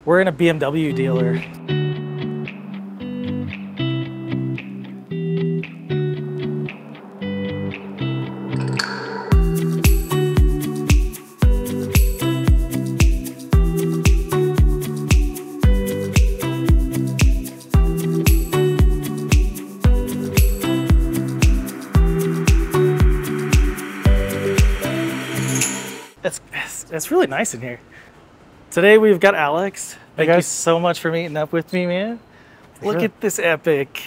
We're in a BMW dealer. It's really nice in here. Today we've got Alex. Thank you so much for meeting up with me, man. Look at this epic.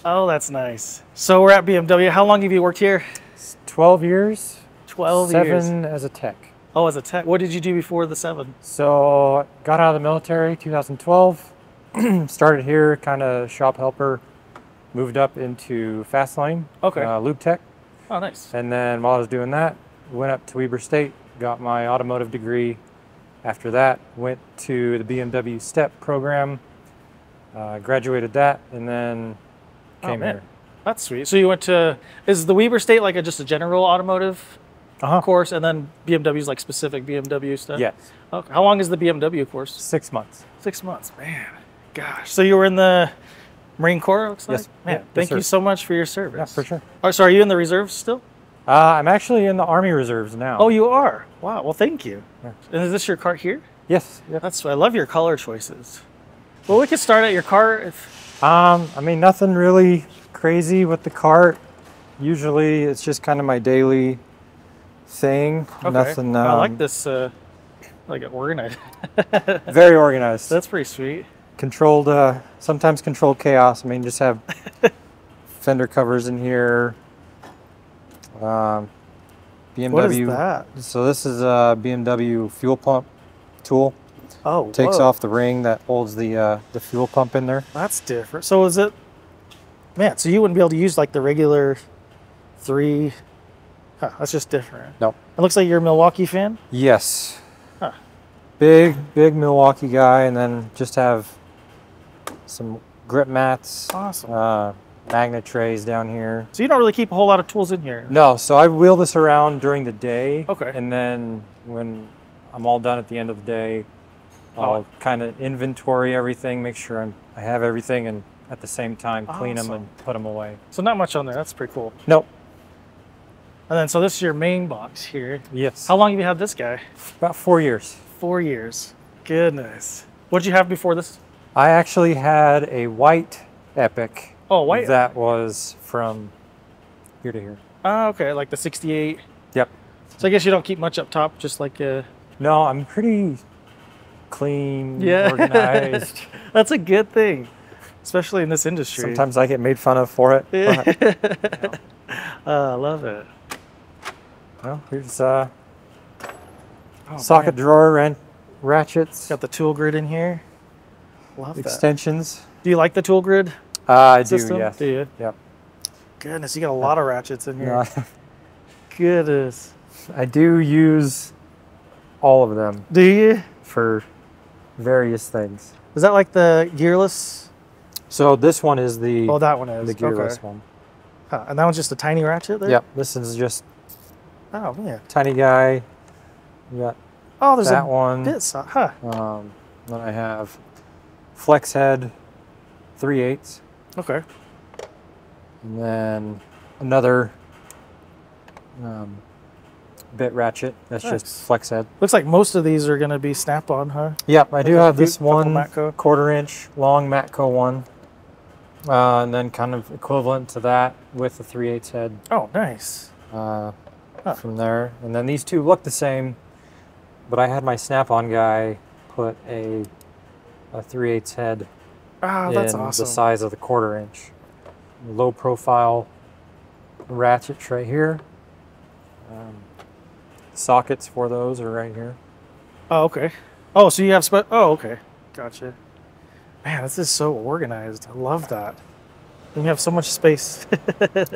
Oh, that's nice. So we're at BMW. How long have you worked here? 12 years. 12 years. 7 as a tech. Oh, as a tech. What did you do before the 7? So got out of the military 2012. Started here, kind of shop helper. Moved up into fast lane. Okay. Lube tech. Oh, nice. And then while I was doing that, went up to Weber State, got my automotive degree. After that, went to the BMW STEP program, graduated that, and then came here. That's sweet. So you went to, is the Weber State like just a general automotive course, and then BMW's like specific BMW stuff? Yes. Okay. How long is the BMW course? 6 months. 6 months, man. Gosh. So you were in the Marine Corps, it looks like? Yes. Man, yes, thank you so much for your service. Yeah, for sure. Oh, so are you in the reserves still? I'm actually in the Army Reserves now. Oh, you are? Wow. Well, thank you. Yeah. And is this your car here? Yes. Yep. I love your color choices. Well, we could start at your car. I mean, nothing really crazy with the cart. Usually, it's just kind of my daily thing. Okay. Nothing. I like this. Like organized. Very organized. That's pretty sweet. Controlled. Sometimes controlled chaos. I mean, just have fender covers in here. BMW. What is that? So this is a BMW fuel pump tool. Oh, takes off the ring that holds the fuel pump in there. That's different. So is it, man? So you wouldn't be able to use like the regular 3? Huh, that's just different. Nope. It looks like you're a Milwaukee fan. Yes. Huh. Big Milwaukee guy, and then just have some grip mats. Awesome. Magnet trays down here. So you don't really keep a whole lot of tools in here? No, so I wheel this around during the day. Okay. And then when I'm all done at the end of the day, I'll kind of inventory everything, make sure I have everything, and at the same time clean them and put them away. So not much on there. That's pretty cool. Nope. And then so this is your main box here. Yes. How long have you had this guy? About 4 years. 4 years. Goodness. What did you have before this? I actually had a white Epic. Oh, white. That was from here to here. Oh, okay, like the 68. Yep. So I guess you don't keep much up top, just like No, I'm pretty clean, organized. That's a good thing, especially in this industry. Sometimes I get made fun of for it. But, I love it. Well, here's socket drawer, ratchets. Got the tool grid in here. Love extensions. Do you like the tool grid? I system? do, yes. Do you? Yep. Goodness, you got a lot of ratchets in here. No, Goodness. I do use all of them. Do you? For various things. Is that like the gearless? So this one is the... Oh, that one is. The gearless one. Huh. And that one's just a tiny ratchet there? Yep, this is just... Oh, man. Tiny guy. You got there's that a one. bit huh. Then I have flex head 3/8. Okay. And then another bit ratchet. That's just flex head. Looks like most of these are going to be snap-on, huh? Yep, I do have this one Matco. 1/4 inch long Matco one. And then kind of equivalent to that with the 3/8 head. Oh, nice. From there. And then these two look the same, but I had my snap-on guy put a 3/8 head that's in awesome. the size of the 1/4 inch. Low profile ratchets right here. Sockets for those are right here. Oh, okay. Oh, so you have oh, okay. Gotcha. Man, this is so organized. I love that. And you have so much space.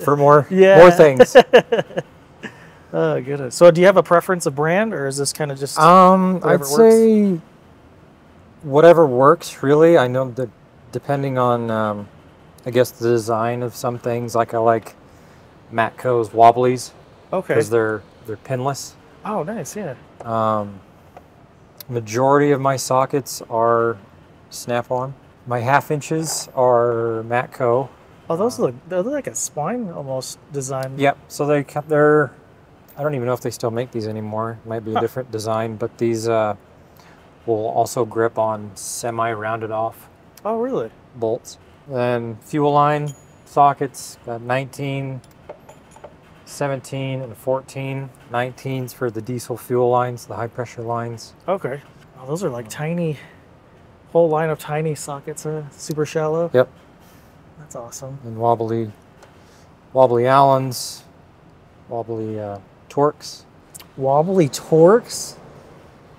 For more more things. Oh, goodness. So do you have a preference of brand, or is this kind of just I'd say whatever works, really. I know that depending on, I guess, the design of some things, like I like Matco's wobblies. Okay. Because they're pinless. Oh, nice, yeah. Majority of my sockets are Snap-on. My 1/2 inches are Matco. Oh, they're like a spline almost design. Yep. So they're. I don't even know if they still make these anymore. It might be a different design, but these will also grip on semi-rounded off. Oh, really? Bolts. Then fuel line sockets, got 19, 17, and 14. 19s for the diesel fuel lines, the high pressure lines. Okay. Oh, those are like tiny, whole line of tiny sockets, super shallow. Yep. That's awesome. And wobbly Allens, wobbly Torques. Wobbly Torques?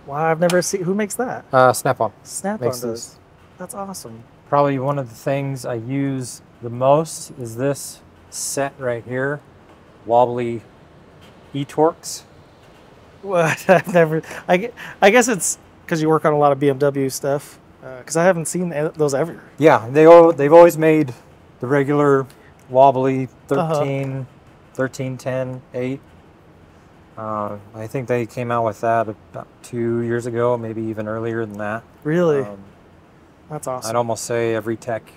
Wow, I've never seen, who makes that? Snap-on. Snap-on makes does. these. That's awesome. Probably one of the things I use the most is this set right here, wobbly E-Torques. What? I've never, I guess it's because you work on a lot of BMW stuff, because I haven't seen those ever. Yeah, they've always made the regular wobbly 13, 13, 10, 8. I think they came out with that about 2 years ago, maybe even earlier than that. Really? That's awesome. I'd almost say every tech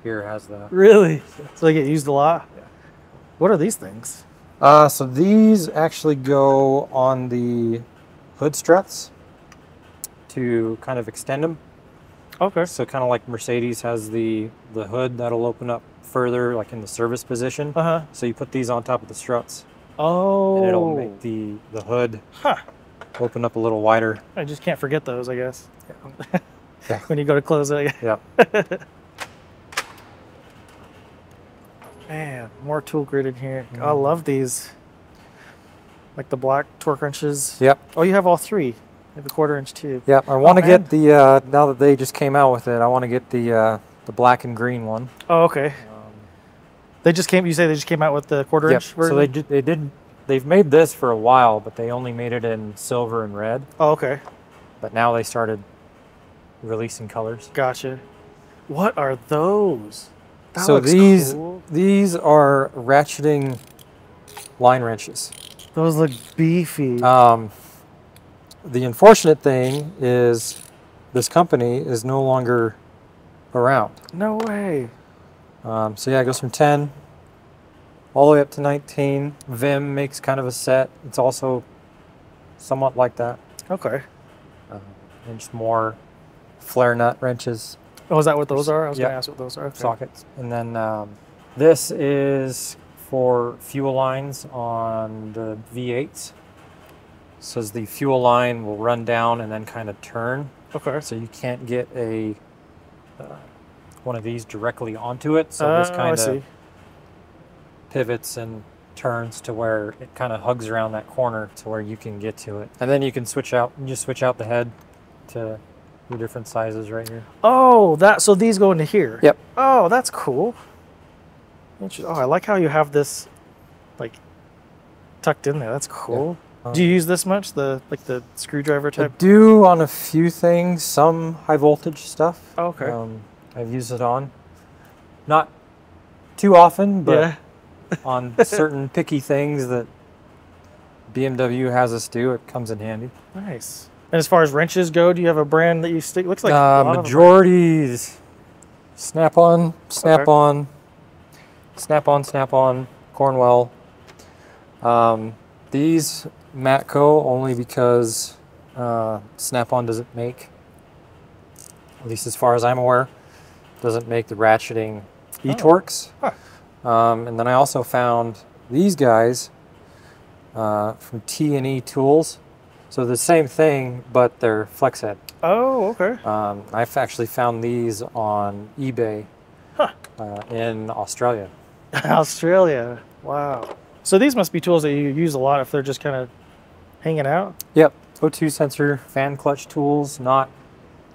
here has that. Really? So they get used a lot? Yeah. What are these things? So these actually go on the hood struts to kind of extend them. Okay. So kind of like Mercedes has the hood that'll open up further, like in the service position. So you put these on top of the struts. Oh. And it'll make the hood open up a little wider. I just can't forget those, I guess. Yeah. When you go to close it. Yeah. Man, more tool grid in here. I love these. Like the black torque wrenches. Yep. Oh, you have all three. You have a 1/4 inch too. Yep. I want to get the now that they just came out with it, I want to get the black and green one. Oh, okay. They just came. You say they just came out with the 1/4 inch version? So they've made this for a while, but they only made it in silver and red. Oh, okay. But now they started releasing colors. Gotcha. What are those? That So looks these cool. these are ratcheting line wrenches. Those look beefy. The unfortunate thing is this company is no longer around. No way. So yeah, it goes from 10 all the way up to 19. Vim makes kind of a set. It's also somewhat like that. Okay. And just more flare nut wrenches. Oh, is that what those are? I was Yep. going to ask what those are. Okay. Sockets. And then this is for fuel lines on the V8s. So the fuel line will run down and then kind of turn. Okay. So you can't get a one of these directly onto it. So this kind of pivots and turns to where it kind of hugs around that corner to where you can get to it. And then you can switch out the head to the different sizes right here. Oh, so these go into here. Yep. Oh, that's cool. Oh, I like how you have this like tucked in there. That's cool. Yeah. Do you use this much? The screwdriver type? I do on a few things, some high voltage stuff. Oh, okay. I've used it on. Not too often, but on certain picky things that BMW has us do, it comes in handy. Nice. And as far as wrenches go, do you have a brand that you stick? Looks like a lot majorities. Snap-on, Snap-on, Snap-on, Snap-on, Cornwell. These Matco only because Snap-on doesn't make, at least as far as I'm aware, doesn't make the ratcheting E-Torques. And then I also found these guys from T&E Tools. So the same thing, but they're flex head. Oh, okay. I've actually found these on eBay in Australia. Australia. Wow. So these must be tools that you use a lot if they're just kind of hanging out? Yep. O2 sensor, fan clutch tools, not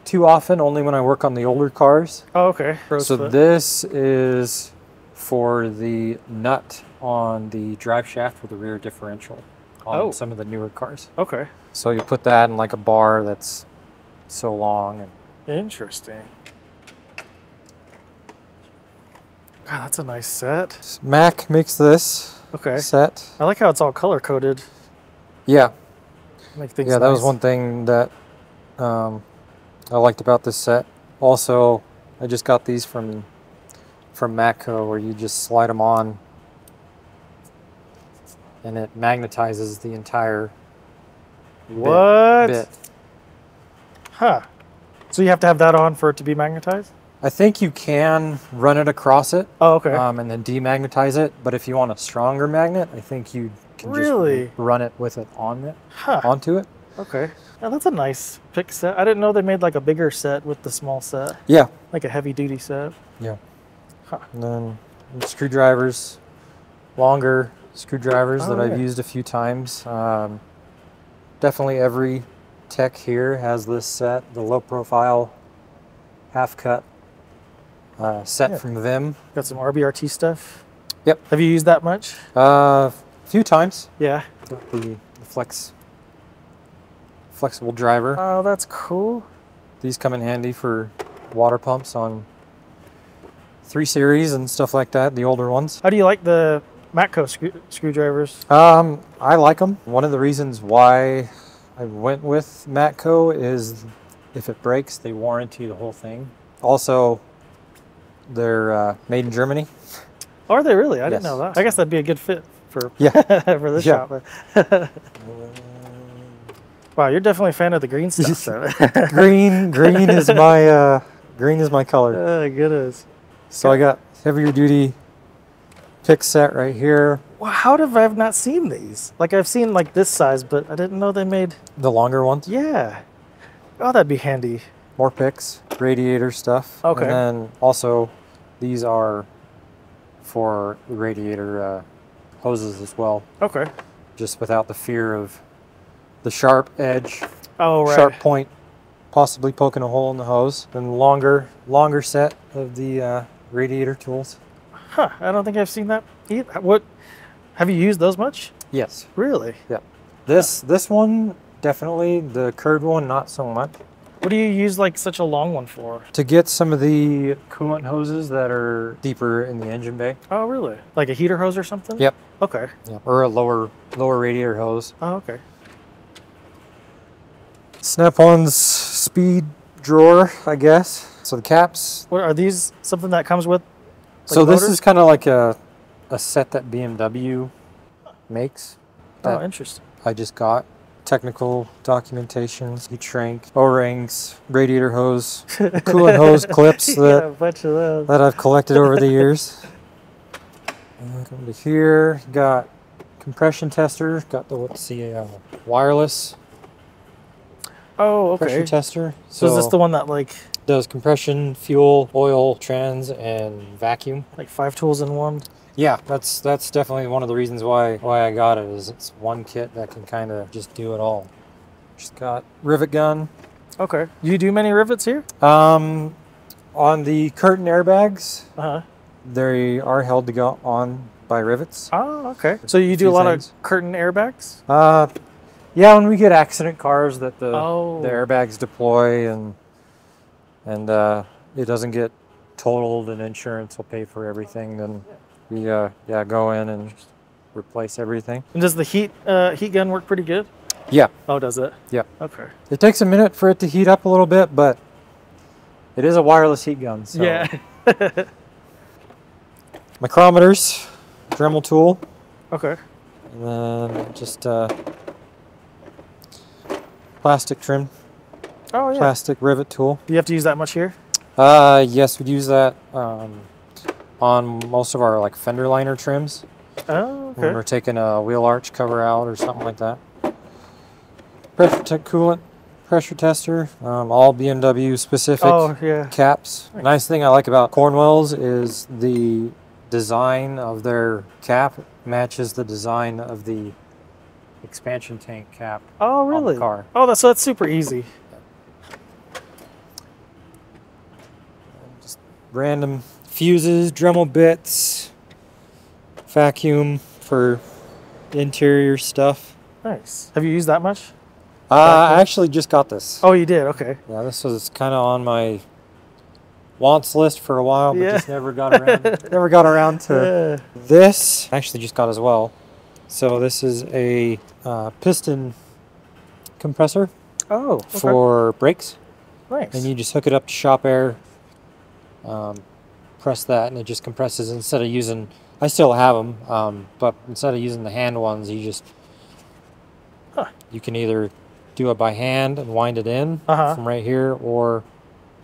too often, only when I work on the older cars. Oh, okay. So this is for the nut on the drive shaft for the rear differential on some of the newer cars. Okay. So you put that in like a bar that's so long. And interesting. God, that's a nice set. Mac makes this set. I like how it's all color coded. Yeah. Make things that nice. was one thing that I liked about this set. Also, I just got these from Matco, where you just slide them on and it magnetizes the entire bit. Huh. So you have to have that on for it to be magnetized? I think you can run it across it. Oh, okay. And then demagnetize it. But if you want a stronger magnet, I think you can just run it with it on it, onto it. Okay. Yeah, that's a nice pick set. I didn't know they made like a bigger set with the small set. Yeah. Like a heavy duty set. Yeah. Huh. And then screwdrivers, longer screwdrivers that I've used a few times. Definitely every tech here has this set, the low profile half cut set from Vim. Got some RBRT stuff. Yep. Have you used that much? A few times. Yeah. The flexible driver. Oh, that's cool. These come in handy for water pumps on 3 Series and stuff like that, the older ones. How do you like the Matco screwdrivers? I like them. One of the reasons why I went with Matco is if it breaks, they warranty the whole thing. Also, they're made in Germany. Are they really? I didn't know that. I guess that'd be a good fit for for this shop. Wow, you're definitely a fan of the green stuff. So. green is my color. Oh goodness. So I got heavier duty pick set right here. Wow, how have I not seen these? Like I've seen like this size, but I didn't know they made the longer ones. Yeah. Oh, that'd be handy. More picks, radiator stuff. Okay. And then also these are for radiator hoses as well. Okay. Just without the fear of the sharp edge, sharp point, possibly poking a hole in the hose. Then longer set of the radiator tools. Huh, I don't think I've seen that either. What, have you used those much? Yes. Really? Yeah. This one, definitely. The curved one, not so much. What do you use like such a long one for? To get some of the coolant hoses that are deeper in the engine bay. Oh, really? Like a heater hose or something? Yep. Okay. Yep. Or a lower radiator hose. Oh, okay. Snap-on's speed drawer, I guess. So the caps. What are these? Something that comes with? Like so this is kind of like a set that BMW makes. Oh, interesting. I just got technical documentations, heat shrink, O-rings, radiator hose, coolant hose clips that, a bunch of those. that I've collected over the years. Come to here, got compression tester, got the wireless. Oh, okay. Pressure tester. So is this the one that like does compression, fuel, oil, trans, and vacuum? Like 5 tools in one? Yeah, that's definitely one of the reasons why I got it, is it's one kit that can kind of just do it all. Just got rivet gun. Okay. Do you do many rivets here? On the curtain airbags, Uh-huh. they are held to go on by rivets. Oh, okay. So you do a lot of curtain airbags? Yeah, when we get accident cars that the Oh. airbags deploy and it doesn't get totaled and insurance will pay for everything, then we go in and replace everything. And does the heat gun work pretty good? Yeah. Oh, does it? Yeah. Okay. It takes a minute for it to heat up a little bit, but it is a wireless heat gun. So. Yeah. Micrometers, Dremel tool. Okay. And then just plastic trim. Oh, yeah. Plastic rivet tool. Do you have to use that much here? Yes, we'd use that on most of our like fender liner trims. Oh, okay. When we're taking a wheel arch cover out or something like that. Pressure coolant pressure tester, all BMW specific caps. Nice thing I like about Cornwell's is the design of their cap matches the design of the expansion tank cap. Oh, really? On the car. Oh, that's super easy. Just random fuses, Dremel bits, vacuum for interior stuff. Nice. Have you used that much? I actually just got this. Oh, you did? Okay. Yeah, this was kind of on my wants list for a while, but just never got around to this. I actually just got as well. So this is a piston compressor. Oh, okay. for brakes. Nice. And you just hook it up to shop air, press that, and it just compresses. Instead of using, I still have them, but instead of using the hand ones, you just, you can either do it by hand and wind it in from right here, or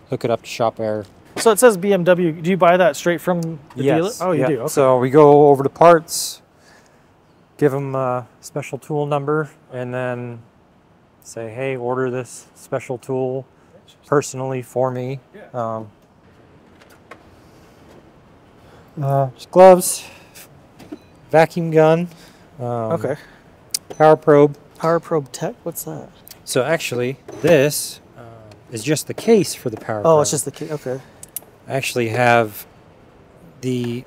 hook it up to shop air. So it says BMW. Do you buy that straight from the dealer? Oh, you do? Okay. So we go over to parts, give them a special tool number, and then say, hey, order this special tool personally for me. Just gloves, vacuum gun, okay. power probe. Power probe tech? What's that? So actually, this is just the case for the power probe. Oh, it's just the case. Okay. I actually have the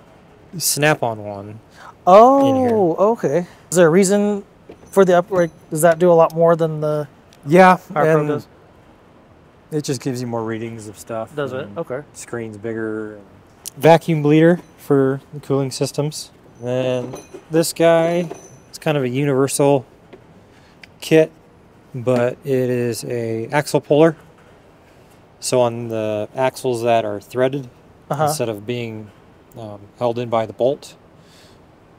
snap-on one. Oh, okay. Is there a reason for the upright? Does that do a lot more than the power probe does? It just gives you more readings of stuff. Does it? Okay. Screen's bigger. Vacuum bleeder for the cooling systems. And this guy, it's kind of a universal kit, but it is a axle puller. So on the axles that are threaded, instead of being held in by the bolt,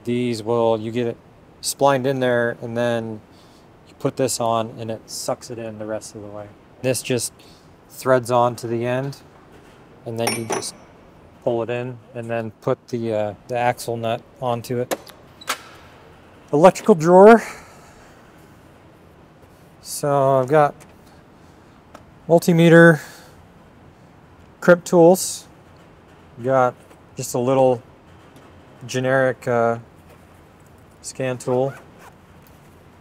these will, you get it splined in there, and then you put this on and it sucks it in the rest of the way. This just threads on to the end, and then you just pull it in and then put the axle nut onto it. Electrical drawer. So I've got multimeter, crimp tools, got just a little generic scan tool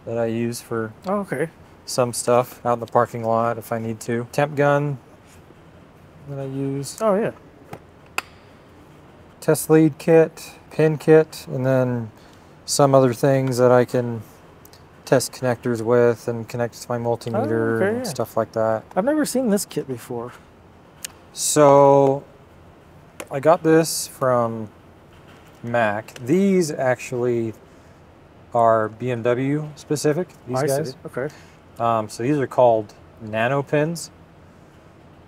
that I use for some stuff out in the parking lot if I need to. Temp gun that I use. Oh yeah. Test lead kit, pin kit, and then some other things that I can test connectors with and connect to my multimeter and stuff like that. I've never seen this kit before. So I got this from Mac. These actually are BMW specific, these guys. See. Okay. So these are called nano pins.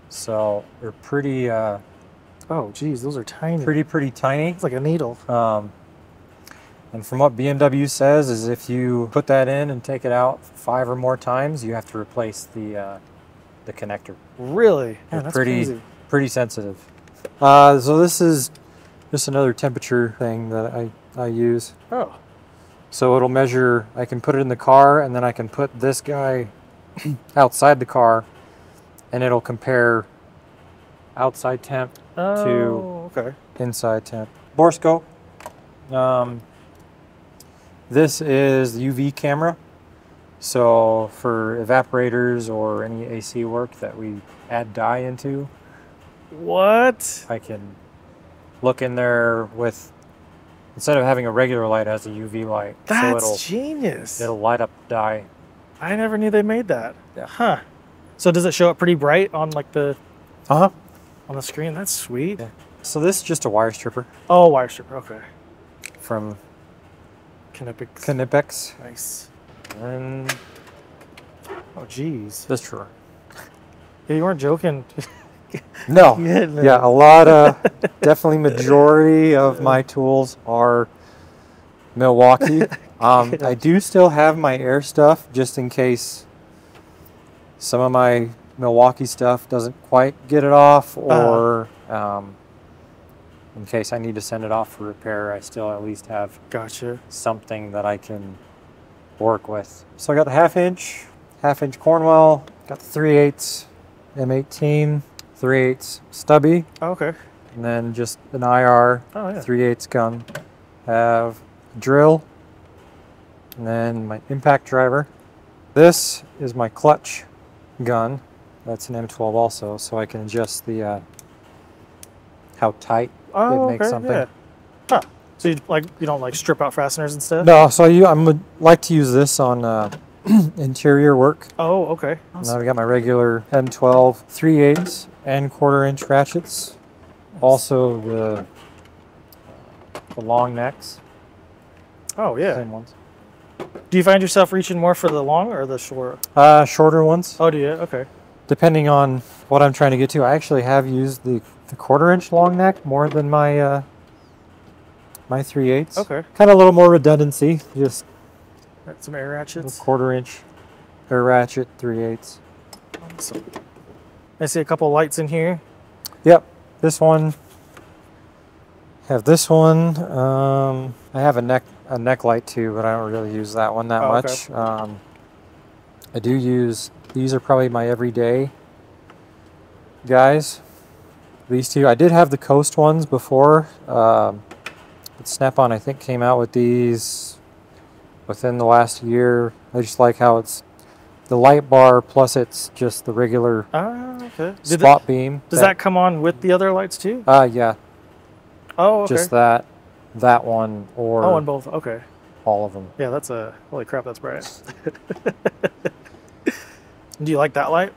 So they're pretty oh geez, those are tiny. Pretty tiny. It's like a needle. And from what BMW says is if you put that in and take it out 5 or more times, you have to replace the connector. Really? Yeah, that's crazy. Pretty sensitive. So this is just another temperature thing that I use. Oh. So it'll measure, I can put it in the car, and then I can put this guy outside the car, and it'll compare outside temp to inside temp. Borescope. This is the UV camera. So for evaporators or any AC work that we add dye into, what? I can look in there with, instead of having a regular light, it has a UV light. That's so genius. It'll light up dye. I never knew they made that. Yeah. Huh. So does it show up pretty bright on like the on the screen? That's sweet. Yeah. So this is just a wire stripper. Oh, wire stripper. Okay. From Knipex. Nice. And oh, geez. this drawer. Yeah, you weren't joking. No. Yeah, a lot of, definitely majority of my tools are Milwaukee. I do still have my Air stuff just in case some of my Milwaukee stuff doesn't quite get it off, or in case I need to send it off for repair, I still at least have something that I can work with. So I got the half-inch Cornwell, got the 3/8 M18, 3/8 stubby. Okay. And then just an IR 3/8 gun. Have a drill, and then my impact driver. This is my clutch gun. That's an M12 also, so I can adjust the how tight it makes something. Yeah. Huh. So you don't like strip out fasteners and stuff? No, so I like to use this on interior work. Oh, okay. Awesome. Now I've got my regular M12 3/8 and 1/4-inch ratchets. Nice. Also the long necks. Oh yeah. Same ones. Do you find yourself reaching more for the long or the short? Shorter ones. Oh, do you? Okay. Depending on what I'm trying to get to. I actually have used the 1/4" long neck more than my my 3/8. Okay. Kind of a little more redundancy. Just Got some air ratchets. 1/4" air ratchet 3/8. Awesome. I see a couple lights in here. Yep. This one. Have this one. I have a neck light too, but I don't really use that one that much. Okay. I do use, these are probably my everyday guys. These two. I did have the Coast ones before. Snap-on, I think, came out with these within the last year. I just like how it's the light bar plus it's just the regular Okay. spot beam. Does that come on with the other lights too? Yeah. Oh, okay. Just that one, or on both. Okay. all of them. Yeah, that's a holy crap. That's bright. Do you like that light?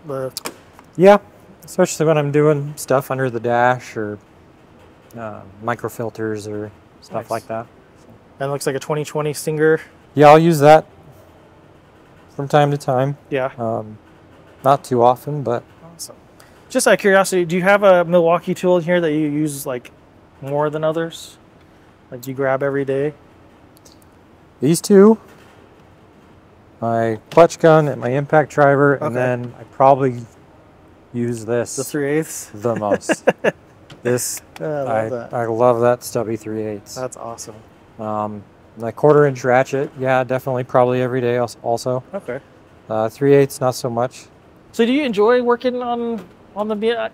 Yeah, especially when I'm doing stuff under the dash or microfilters or stuff like that. And it looks like a 2020 Stinger. Yeah, I'll use that from time to time. Yeah. Not too often, but Awesome. Just out of curiosity, do you have a Milwaukee tool in here that you use like more than others? Like you grab every day? these two, my clutch gun and my impact driver, and then I probably use this The 3/8. the most. This I love that. I love that stubby 3/8. That's awesome. My 1/4" ratchet, yeah, definitely, probably every day also. Okay. 3/8, not so much. So do you enjoy working on the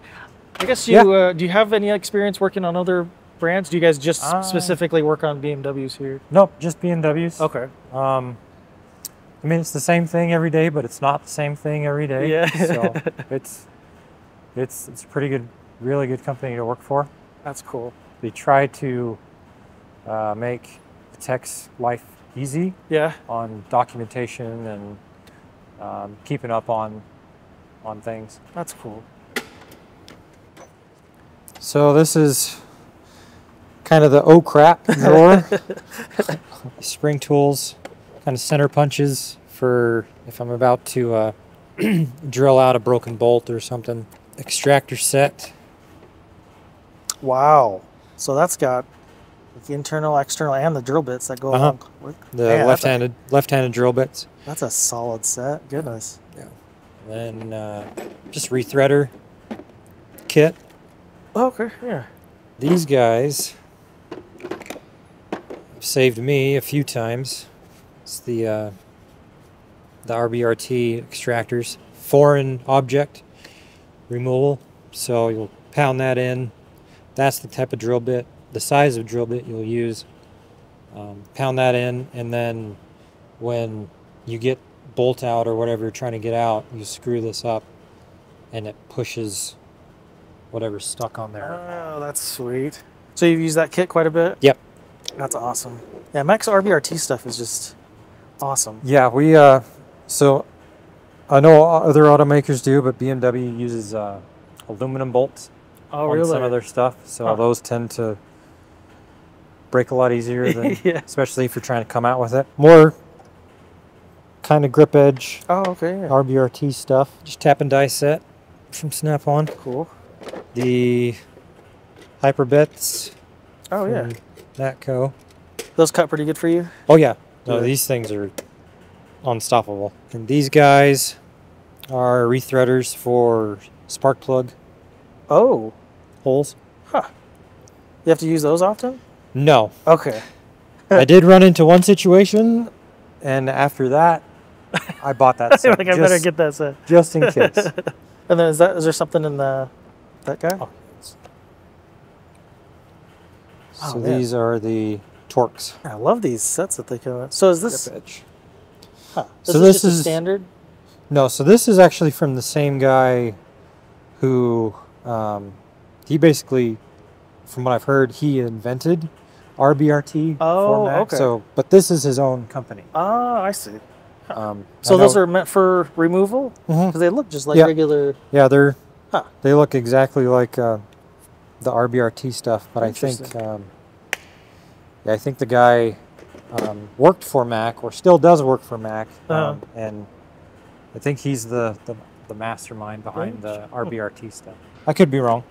I guess you Yeah. do you have any experience working on other brands? Do you guys just specifically work on BMWs here? Nope, just BMWs. Okay. I mean, it's the same thing every day, but it's not the same thing every day. Yeah. So it's a pretty good, really good company to work for. That's cool. They try to make the tech's life easy Yeah. on documentation and keeping up on things. That's cool. So this is kind of the oh crap drawer. Spring tools, kind of center punches for if I'm about to drill out a broken bolt or something. Extractor set. Wow. So that's got the internal, external, and the drill bits that go along with The Man, left-handed drill bits. That's a solid set. Goodness. Yeah. Then just rethreader kit. Oh, okay. Yeah. These guys have saved me a few times. It's the RBRT extractors, foreign object removal. So you'll pound that in. That's the type of drill bit, the size of drill bit you'll use. Pound that in, and then when you get bolt out or whatever you're trying to get out, you screw this up, and it pushes whatever's stuck on there. Oh, that's sweet. So you've used that kit quite a bit? Yep. That's awesome. Yeah, Max RBRT stuff is just awesome. Yeah, we so I know other automakers do, but BMW uses aluminum bolts on some of their stuff, so those tend to break a lot easier than, especially if you're trying to come out with it. More kind of grip edge. Oh, okay. Yeah. RBRT stuff. Just tap and die set from Snap-on. Cool. The hyper bits. Oh yeah. Natco. Those cut pretty good for you? Oh yeah. No, these things are unstoppable. And these guys are rethreaders for spark plug holes. Huh. You have to use those often? No. Okay. I did run into one situation, and after that, I bought that set. Like I better get that set. Just in case. And then is there something in that guy? Oh. So these are the Torx. I love these sets that they come in. So is this? Edge. Huh. So this is standard. No, so this is actually from the same guy who he basically, from what I've heard, he invented RBRT format. Okay. So, but this is his own company. Ah, I see. So those are meant for removal? Because they look just like regular. Yeah, they look exactly like the RBRT stuff, but I think I think the guy worked for Mac, or still does work for Mac, and I think he's the mastermind behind the RBRT stuff. I could be wrong.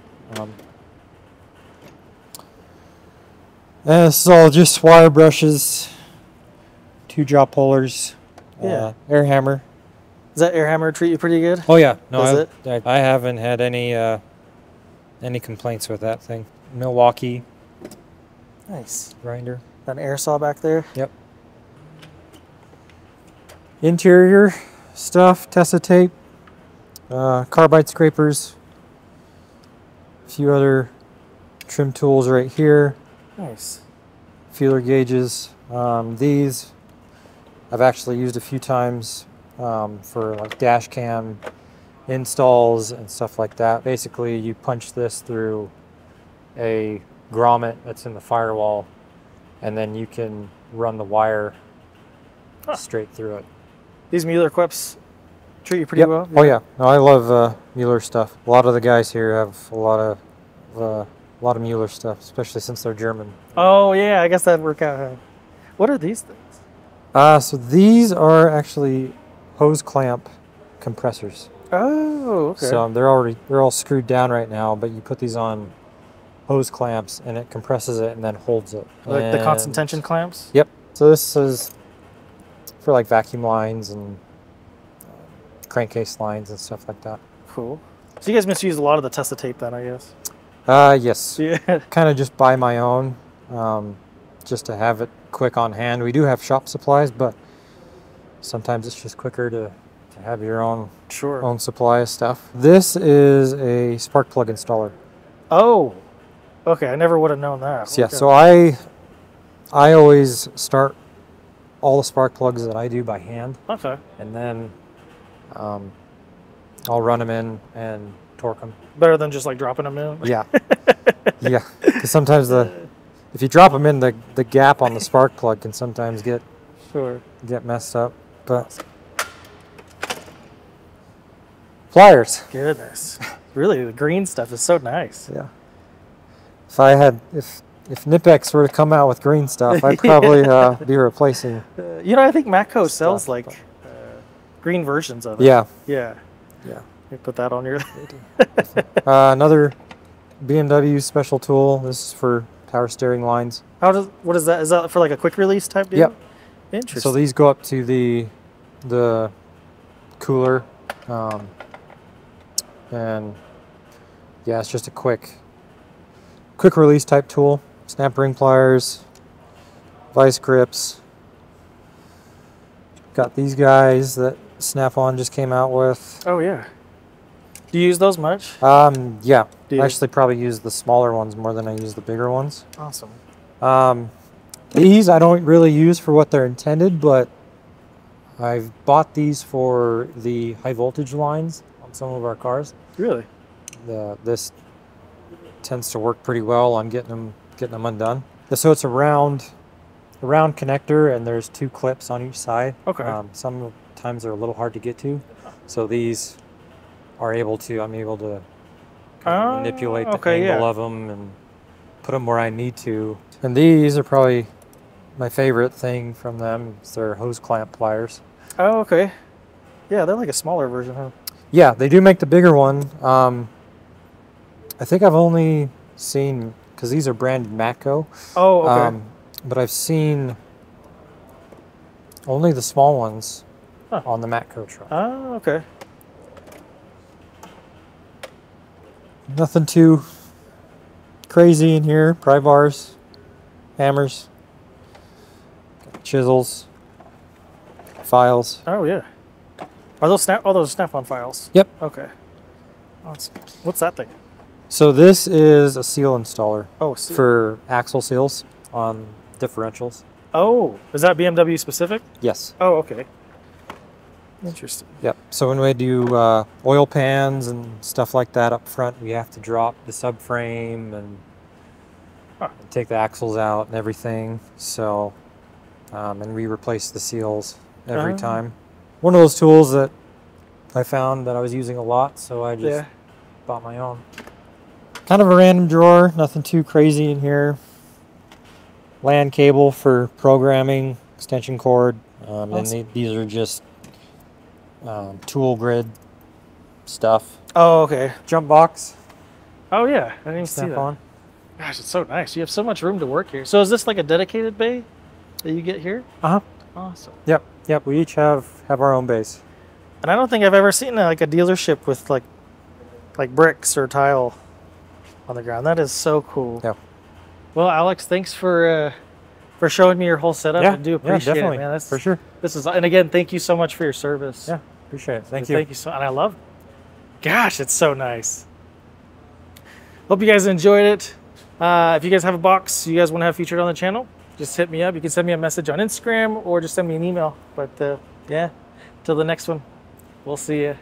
This is all just wire brushes, 2 jaw pullers, air hammer. Does that air hammer treat you pretty good? Oh yeah, no, I haven't had any complaints with that thing. Milwaukee. Nice. Grinder. Got an air saw back there. Yep. Interior stuff, Tessa tape, carbide scrapers, a few other trim tools right here. Nice. Feeler gauges. These I've actually used a few times for like dash cam installs and stuff like that. Basically, you punch this through a grommet that's in the firewall, and then you can run the wire straight through it. These Mueller quips treat you pretty well? Oh yeah, no, I love Mueller stuff. A lot of the guys here have a lot of Mueller stuff, especially since they're German. Oh yeah, I guess that'd work out. What are these things? So these are actually hose clamp compressors. Oh, okay. So they're all screwed down right now, but you put these on hose clamps and it compresses it and then holds it. Like the constant tension clamps? Yep. So this is for like vacuum lines and crankcase lines and stuff like that. Cool. So you guys misused a lot of the Tessa tape then, I guess? Yes. Yeah. Kind of just buy my own, just to have it quick on hand. We do have shop supplies, but sometimes it's just quicker to have your own supply of stuff. This is a spark plug installer. Oh, okay. I never would have known that. So, yeah, so I always start all the spark plugs that I do by hand. Okay. And then I'll run them in and torque them. Better than just like dropping them in? Yeah. Yeah, because sometimes if you drop them in, the gap on the spark plug can sometimes get messed up. But pliers. Goodness. Really, the green stuff is so nice. Yeah. If Nipex were to come out with green stuff, I'd probably be replacing. I think Matco sells like green versions of it. Yeah. Yeah. Yeah. You put that on your. Another BMW special tool. This is for power steering lines. What is that? Is that for like a quick release type deal? Yep. Interesting. So these go up to the cooler, and yeah, it's just a quick release type tool. Snap ring pliers, vice grips. Got these guys that Snap-on just came out with. Oh yeah. Do you use those much? Yeah. I actually probably use the smaller ones more than I use the bigger ones. Awesome. These I don't really use for what they're intended, but I've bought these for the high voltage lines on some of our cars. Really? This tends to work pretty well on getting them undone. So it's a round connector, and there's 2 clips on each side. Okay. Sometimes they're a little hard to get to, so these I'm able to kind of manipulate the angle of them and put them where I need to. And these are probably my favorite thing from them. It's their hose clamp pliers. Oh, okay. Yeah, they're like a smaller version, huh? Yeah, they do make the bigger one. I think I've only seen, because these are branded Matco. Oh, okay. But I've seen only the small ones on the Matco truck. Oh, okay. Nothing too crazy in here. Pry bars, hammers, chisels, files. Oh yeah. Are those Snap-on files? Yep. Okay. Awesome. What's that thing? So this is a seal installer. Oh, for axle seals on differentials. Oh, is that BMW specific? Yes. Oh, okay. Interesting. Yep. So when we do oil pans and stuff like that up front, we have to drop the subframe and take the axles out and everything. So, and we replace the seals every time. One of those tools that I found that I was using a lot, so I just bought my own. Kind of a random drawer, nothing too crazy in here. LAN cable for programming, extension cord, Awesome. and these are just tool grid stuff. Oh, okay. Jump box. Oh yeah, I didn't even see Snap that. on. Gosh, it's so nice. You have so much room to work here. So is this like a dedicated bay that you get here? Uh-huh. Awesome. Yep. We each have our own base. And I don't think I've ever seen like a dealership with like bricks or tile on the ground. That is so cool. Yeah. Well, Alex, thanks for showing me your whole setup. Yeah, I do appreciate definitely, it, man. That's for sure. This is, and again, thank you so much for your service. Yeah, appreciate it. Thank you. Thank you so, and I love it. Gosh, it's so nice. Hope you guys enjoyed it. If you guys have a box you guys want to have featured on the channel, just hit me up. You can send me a message on Instagram or just send me an email. But yeah, till the next one, we'll see you.